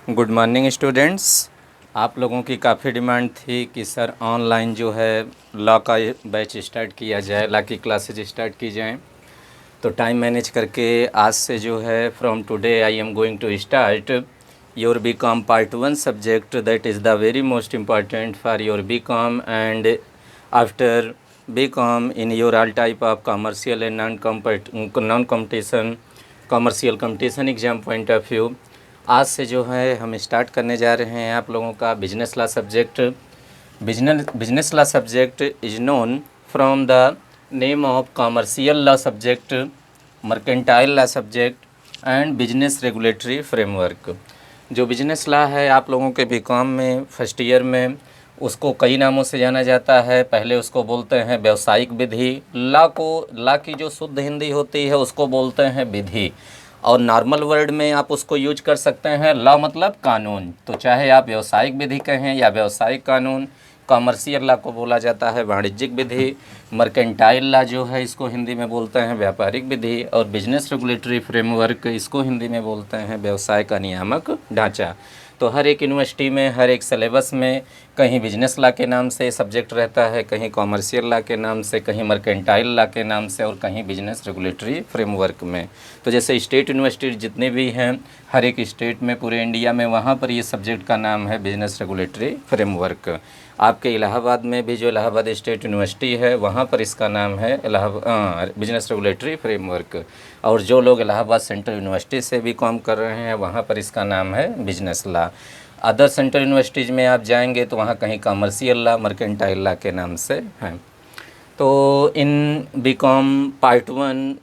Good morning students. आप लोगों की काफ़ी डिमांड थी कि सर ऑनलाइन जो है लॉ का बैच स्टार्ट किया जाए, लॉ की क्लासेज स्टार्ट की जाएं। तो टाइम मैनेज करके आज से जो है from today I am going to start your B com part 1 subject that is the very most important for your B com and after B com in your all type of commercial and non competition commercial competition exam point of view. आज से जो है हम start करने जा रहे हैं आप लोगों का business law subject. Business law subject is known from the name of commercial law subject, mercantile law subject and business regulatory framework. जो बिजनेस लॉ है आप लोगों के बीकॉम में फर्स्ट ईयर में उसको कई नामों से जाना जाता है। पहले उसको बोलते हैं व्यावसायिक विधि। लॉ की जो शुद्ध हिंदी होती है उसको बोलते हैं विधि, और नॉर्मल वर्ड में आप उसको यूज कर सकते हैं लॉ मतलब कानून। तो चाहे आप व्यावसायिक विधि कहें या व्यावसायिक कानून। कॉमर्शियल लॉ को बोला जाता है वाणिज्यिक विधि। मर्केंटाइल लॉ जो है इसको हिंदी में बोलते हैं व्यापारिक विधि। और बिजनेस रेगुलेटरी फ्रेमवर्क इसको हिंदी में बोलते हैं व्यवसाय का नियामक ढांचा। तो हर एक यूनिवर्सिटी में हर एक सिलेबस में कहीं बिजनेस लॉ के नाम से सब्जेक्ट रहता है, कहीं कॉमर्शियल लॉ के नाम से, कहीं मर्केंटाइल लॉ के नाम से, और कहीं बिजनेस रेगुलेटरी फ्रेमवर्क में। तो जैसे स्टेट यूनिवर्सिटी जितने भी हैं हर एक स्टेट में पूरे इंडिया में वहाँ पर ये सब्जेक्ट का नाम है बिजनेस रेगुलेटरी फ्रेमवर्क। आपके इलाहाबाद में भी जो इलाहाबाद स्टेट यूनिवर्सिटी है वहाँ पर इसका नाम है बिजनेस रेगुलेटरी फ्रेमवर्क। और जो लोग इलाहाबाद सेंट्रल यूनिवर्सिटी से भी काम कर रहे हैं वहाँ पर इसका नाम है business law. Other central universities में आप जाएंगे तो वहाँ कहीं कॉमर्शियल लॉ, मर्केंटाइल लॉ के नाम से हैं। तो इन B com part 1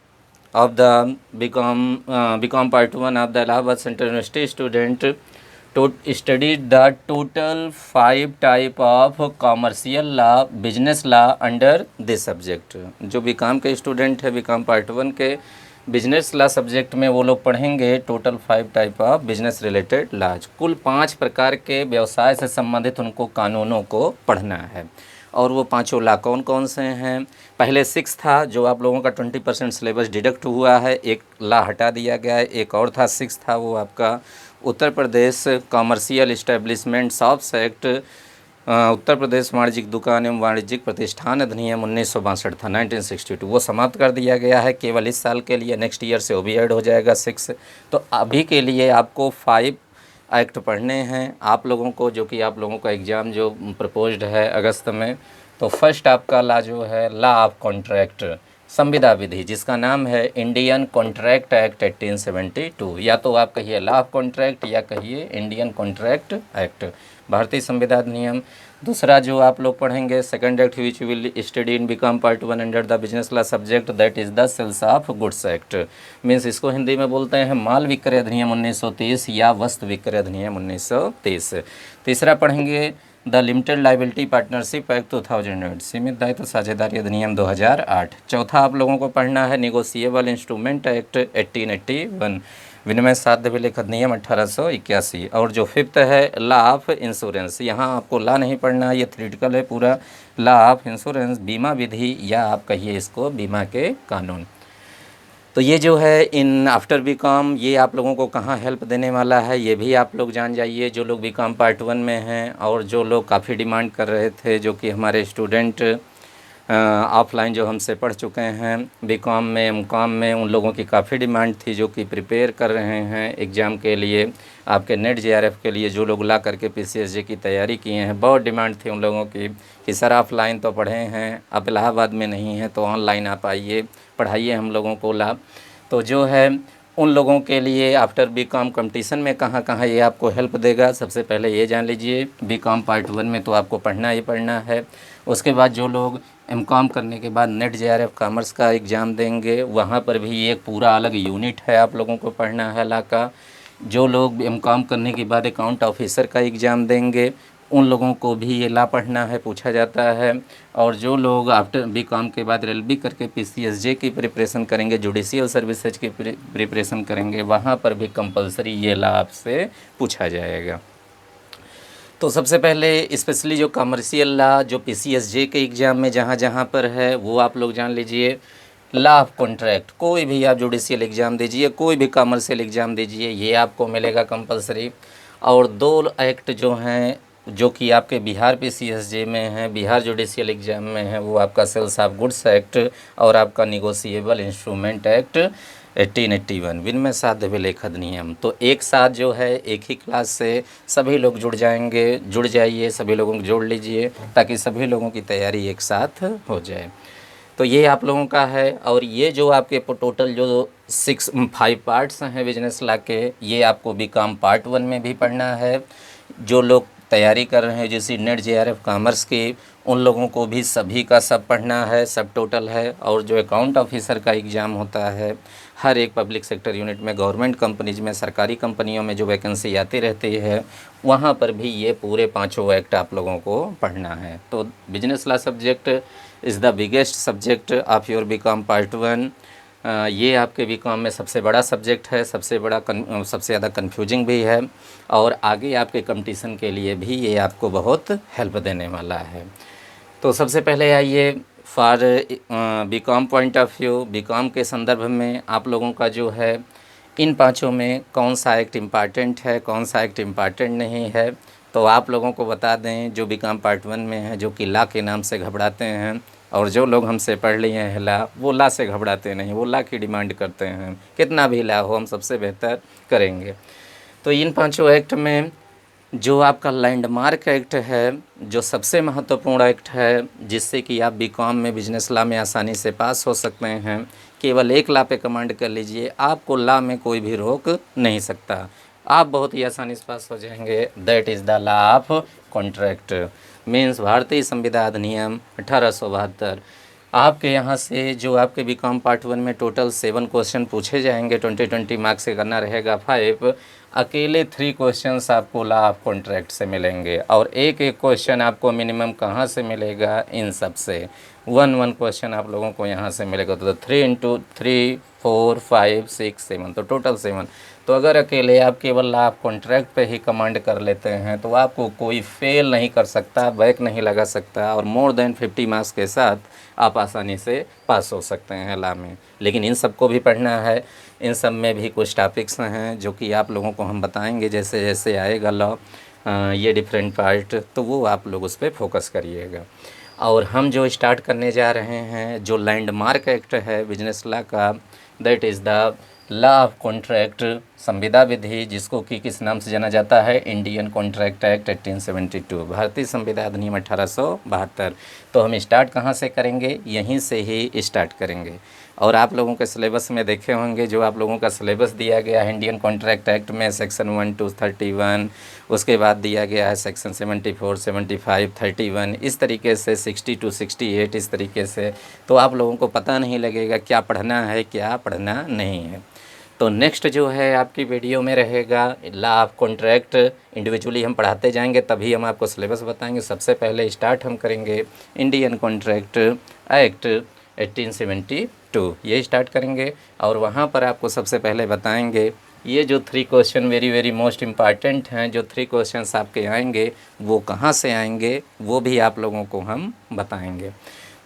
of the BCom part 1 of the Allahabad Central University student to studied the total 5 type of commercial law, business law under this subject। जो बीकॉम के स्टूडेंट है B com part 1 के business law subject में वो लोग पढ़ेंगे total 5 type of business related laws. कुल 5 प्रकार के व्यवसाय से संबंधित उनको कानूनों को पढ़ना है। और वो पांचों लॉ कौन कौन से हैं? पहले 6 था जो आप लोगों का 20% सिलेबस डिडक्ट हुआ है, एक लॉ हटा दिया गया है। एक और था 6 था वो आपका Uttar Pradesh commercial establishment shops act, Uttar Pradesh वाणिज्यिक दुकान एवं वाणिज्यिक प्रतिष्ठान अधिनियम 1962 था 1962। वो समाप्त कर दिया गया है केवल इस साल के लिए। नेक्स्ट ईयर से वो भी ऐड हो जाएगा 6। तो अभी के लिए आपको 5 एक्ट पढ़ने हैं आप लोगों को, जो कि आप लोगों का एग्ज़ाम जो प्रपोज्ड है अगस्त में। तो फर्स्ट आपका लॉ जो है लॉ ऑफ कॉन्ट्रैक्ट, संविदा विधि, जिसका नाम है इंडियन कॉन्ट्रैक्ट एक्ट 1872। या तो आप कहिए लॉ ऑफ कॉन्ट्रैक्ट या कहिए इंडियन कॉन्ट्रैक्ट एक्ट, भारतीय संविदा अधिनियम। दूसरा जो आप लोग पढ़ेंगे second act which will study in B com part 1 under the business law subject that is the sales of goods act. Means इसको हिंदी में बोलते हैं माल विक्रय अधिनियम 1930 या वस्तु विक्रय अधिनियम 1930। तीसरा पढ़ेंगे the limited liability partnership act 2008, सीमित दायित्व साझेदारी अधिनियम 2008। चौथा आप लोगों को पढ़ना है निगोशिएबल इंस्ट्रूमेंट एक्ट 1881, विनिमय साध्य विलेख अधिनियम 1881। और जो फिफ्थ है लॉ ऑफ इंश्योरेंस। यहाँ आपको लॉ नहीं पढ़ना, ये थ्योरेटिकल है पूरा। लॉ ऑफ इंश्योरेंस, बीमा विधि या आप कहिए इसको बीमा के कानून। तो ये जो है इन आफ्टर बीकॉम ये आप लोगों को कहाँ हेल्प देने वाला है ये भी आप लोग जान जाइए, जो लोग बीकॉम पार्ट 1 में हैं। और जो लोग काफ़ी डिमांड कर रहे थे, जो कि हमारे स्टूडेंट ऑफलाइन जो हमसे पढ़ चुके हैं बीकॉम में एमकॉम में, उन लोगों की काफ़ी डिमांड थी जो कि प्रिपेयर कर रहे हैं एग्ज़ाम के लिए, आपके नेट जेआरएफ के लिए। जो लोग ला करके पीसीएसजे की तैयारी किए हैं, बहुत डिमांड थी उन लोगों की कि सर ऑफलाइन तो पढ़े हैं, आप इलाहाबाद में नहीं हैं तो ऑनलाइन आप आइए पढ़ाइए हम लोगों को ला। तो जो है उन लोगों के लिए आफ्टर बीकॉम कंपटीशन में कहाँ कहाँ ये आपको हेल्प देगा, सबसे पहले ये जान लीजिए। बीकॉम पार्ट 1 में तो आपको पढ़ना ही पढ़ना है। उसके बाद जो लोग एमकॉम करने के बाद नेट जेआरएफ कॉमर्स का एग्ज़ाम देंगे, वहाँ पर भी एक पूरा अलग यूनिट है आप लोगों को पढ़ना है लॉ का। जो लोग एमकॉम करने के बाद अकाउंट ऑफिसर का एग्ज़ाम देंगे, उन लोगों को भी ये लॉ पढ़ना है, पूछा जाता है। और जो लोग आफ्टर बीकॉम के बाद एलएलबी करके पीसीएसजे की प्रिपरेशन करेंगे, जुडिशियल सर्विसेज की प्रिपरेशन करेंगे, वहाँ पर भी कंपलसरी ये लॉ आपसे पूछा जाएगा। तो सबसे पहले स्पेशली जो कमर्शियल लॉ जो पीसीएसजे के एग्ज़ाम में जहाँ जहाँ पर है वो आप लोग जान लीजिए। लॉ ऑफ कॉन्ट्रैक्ट, कोई भी आप जुडिशियल एग्ज़ाम दीजिए, कोई भी कमर्शियल एग्ज़ाम दीजिए, ये आपको मिलेगा कंपलसरी। और 2 एक्ट जो हैं जो कि आपके बिहार पीसीएसजे में हैं, बिहार जुडिशियल एग्जाम में है, वो आपका सेल्स ऑफ गुड्स एक्ट और आपका निगोशिएबल इंस्ट्रूमेंट एक्ट 1881 विनिमय साध्य विलेख अधिनियम। तो एक साथ जो है एक ही क्लास से सभी लोग जुड़ जाएंगे, जुड़ जाइए, सभी लोगों को जोड़ लीजिए ताकि सभी लोगों की तैयारी एक साथ हो जाए। तो ये आप लोगों का है। और ये जो आपके टोटल जो 5 पार्ट्स हैं बिजनेस लॉ के, ये आपको बीकॉम पार्ट 1 में भी पढ़ना है। जो लोग तैयारी कर रहे हैं जैसे नेट जेआरएफ कॉमर्स की, उन लोगों को भी सभी का सब पढ़ना है, सब टोटल है। और जो अकाउंट ऑफिसर का एग्ज़ाम होता है हर एक पब्लिक सेक्टर यूनिट में, गवर्नमेंट कंपनीज में, सरकारी कंपनियों में जो वैकेंसी आती रहती है वहाँ पर भी ये पूरे 5 एक्ट आप लोगों को पढ़ना है। तो business law subject is the biggest subject of your B com part 1। ये आपके बीकॉम में सबसे बड़ा सब्जेक्ट है, सबसे ज़्यादा कन्फ्यूजिंग भी है, और आगे आपके कंपटीशन के लिए भी ये आपको बहुत हेल्प देने वाला है। तो सबसे पहले आइए for B com point of view, B com के संदर्भ में आप लोगों का जो है इन 5 में कौन सा एक्ट इम्पॉर्टेंट है, कौन सा एक्ट इम्पॉर्टेंट नहीं है। तो आप लोगों को बता दें जो बीकॉम पार्ट 1 में है, जो कि लॉ के नाम से घबराते हैं, और जो लोग हमसे पढ़ लिए हैं लॉ, वो लॉ से घबराते नहीं, वो लॉ की डिमांड करते हैं, कितना भी लॉ हो हम सबसे बेहतर करेंगे। तो इन 5 एक्ट में जो आपका लैंडमार्क एक्ट है, जो सबसे महत्वपूर्ण एक्ट है, जिससे कि आप बीकॉम में बिजनेस लॉ में आसानी से पास हो सकते हैं, केवल एक लॉ पे कमांड कर लीजिए, आपको लॉ में कोई भी रोक नहीं सकता, आप बहुत ही आसानी से पास हो जाएंगे। That is the law of contract, means भारतीय संविधान अधिनियम 1872। आपके यहाँ से जो आपके बीकॉम पार्ट 1 में टोटल 7 क्वेश्चन पूछे जाएंगे, 20 मार्क्स से करना रहेगा 5, अकेले 3 क्वेश्चंस आपको लॉ ऑफ कॉन्ट्रैक्ट से मिलेंगे, और एक क्वेश्चन आपको मिनिमम कहाँ से मिलेगा, इन सब से 1 क्वेश्चन आप लोगों को यहाँ से मिलेगा। तो 3 × 3 4 5 6 7, तो टोटल 7। तो अगर अकेले आप केवल लॉ ऑफ कॉन्ट्रैक्ट पे ही कमांड कर लेते हैं तो आपको कोई फेल नहीं कर सकता, बैक नहीं लगा सकता, और मोर देन 50 मार्क्स के साथ आप आसानी से पास हो सकते हैं लॉ में। लेकिन इन सबको भी पढ़ना है, इन सब में भी कुछ टॉपिक्स हैं जो कि आप लोगों को हम बताएंगे जैसे जैसे आएगा लॉ, ये डिफरेंट पार्ट, तो वो आप लोग उस पर फोकस करिएगा। और हम जो स्टार्ट करने जा रहे हैं, जो लैंडमार्क एक्ट है बिजनेस लॉ का, that is the law of contract संविदा विधि, जिसको कि किस नाम से जाना जाता है, इंडियन कॉन्ट्रैक्ट एक्ट 1872, भारतीय संविदा अधिनियम 1872। तो हम स्टार्ट कहाँ से करेंगे, यहीं से ही स्टार्ट करेंगे। और आप लोगों के सिलेबस में देखे होंगे, जो आप लोगों का सिलेबस दिया गया है इंडियन कॉन्ट्रैक्ट एक्ट में सेक्शन 1 to 31, उसके बाद दिया गया है सेक्शन 74, 75, 31, इस तरीके से 60 to 68, इस तरीके से। तो आप लोगों को पता नहीं लगेगा क्या पढ़ना है क्या पढ़ना नहीं है। तो नेक्स्ट जो है आपकी वीडियो में रहेगा लॉ ऑफ कॉन्ट्रैक्ट, इंडिविजुअली हम पढ़ाते जाएंगे, तभी हम आपको सिलेबस बताएंगे। सबसे पहले स्टार्ट हम करेंगे इंडियन कॉन्ट्रैक्ट एक्ट 1872, ये स्टार्ट करेंगे, और वहाँ पर आपको सबसे पहले बताएंगे ये जो 3 question very very most important हैं, जो 3 क्वेश्चंस आपके आएंगे वो कहाँ से आएंगे वो भी आप लोगों को हम बताएंगे।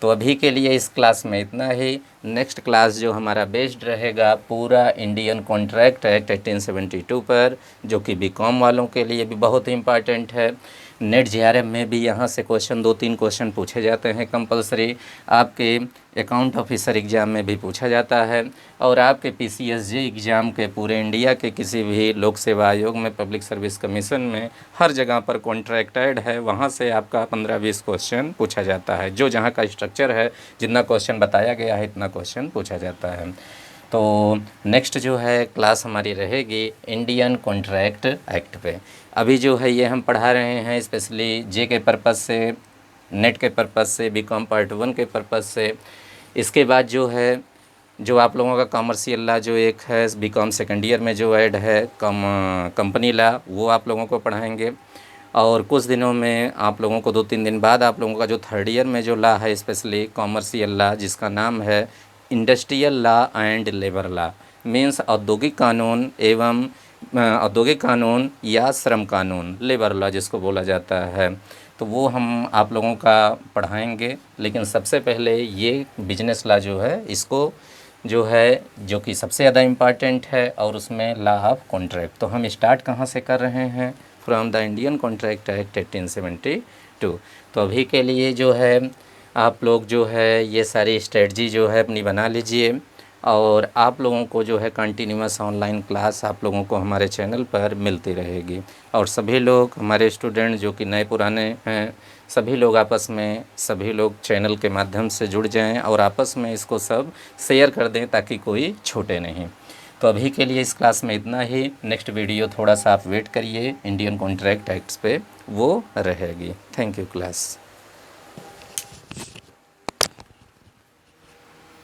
तो अभी के लिए इस क्लास में इतना ही। नेक्स्ट क्लास जो हमारा बेस्ड रहेगा पूरा इंडियन कॉन्ट्रैक्ट एक्ट 1872 पर, जो कि बीकॉम वालों के लिए भी बहुत ही इम्पॉर्टेंट है। नेट जेआरएफ में भी यहाँ से 2-3 क्वेश्चन पूछे जाते हैं कंपलसरी, आपके अकाउंट ऑफिसर एग्ज़ाम में भी पूछा जाता है, और आपके पीसीएसजे एग्ज़ाम के पूरे इंडिया के किसी भी लोक सेवा आयोग में, पब्लिक सर्विस कमीशन में, हर जगह पर कॉन्ट्रैक्टेड है, वहाँ से आपका 15-20 क्वेश्चन पूछा जाता है। जो जहाँ का स्ट्रक्चर है, जितना क्वेश्चन बताया गया है इतना क्वेश्चन पूछा जाता है। तो नेक्स्ट जो है क्लास हमारी रहेगी इंडियन कॉन्ट्रैक्ट एक्ट पे। अभी जो है ये हम पढ़ा रहे हैं स्पेशली जे के पर्पज़ से, नेट के पर्पज़ से, बीकॉम पार्ट 1 के पर्पज़ से। इसके बाद जो है जो आप लोगों का कॉमर्शियल लॉ जो एक है बीकॉम सेकेंड ईयर में जो ऐड है कंपनी लॉ, वो आप लोगों को पढ़ाएंगे। और कुछ दिनों में आप लोगों को 2-3 दिन बाद आप लोगों का जो थर्ड ईयर में जो लॉ है स्पेशली कॉमर्शियल लॉ, जिसका नाम है industrial law and labour law, means औद्योगिक कानून एवं औद्योगिक कानून या श्रम कानून, लेबर लॉ जिसको बोला जाता है, तो वो हम आप लोगों का पढ़ाएंगे। लेकिन सबसे पहले ये बिजनेस लॉ जो है इसको जो है जो कि सबसे ज़्यादा इम्पॉर्टेंट है, और उसमें लॉ ऑफ कॉन्ट्रैक्ट। तो हम स्टार्ट कहाँ से कर रहे हैं? From the Indian contract act 1872। तो अभी के लिए जो है आप लोग जो है ये सारी स्ट्रेटजी जो है अपनी बना लीजिए, और आप लोगों को जो है कंटिन्यूअस ऑनलाइन क्लास आप लोगों को हमारे चैनल पर मिलती रहेगी। और सभी लोग हमारे स्टूडेंट जो कि नए पुराने हैं, सभी लोग आपस में सभी लोग चैनल के माध्यम से जुड़ जाएं और आपस में इसको सब शेयर कर दें ताकि कोई छूटे नहीं। तो अभी के लिए इस क्लास में इतना ही। नेक्स्ट वीडियो थोड़ा सा आप वेट करिए, इंडियन कॉन्ट्रैक्ट एक्ट्स पे वो रहेगी। Thank you class.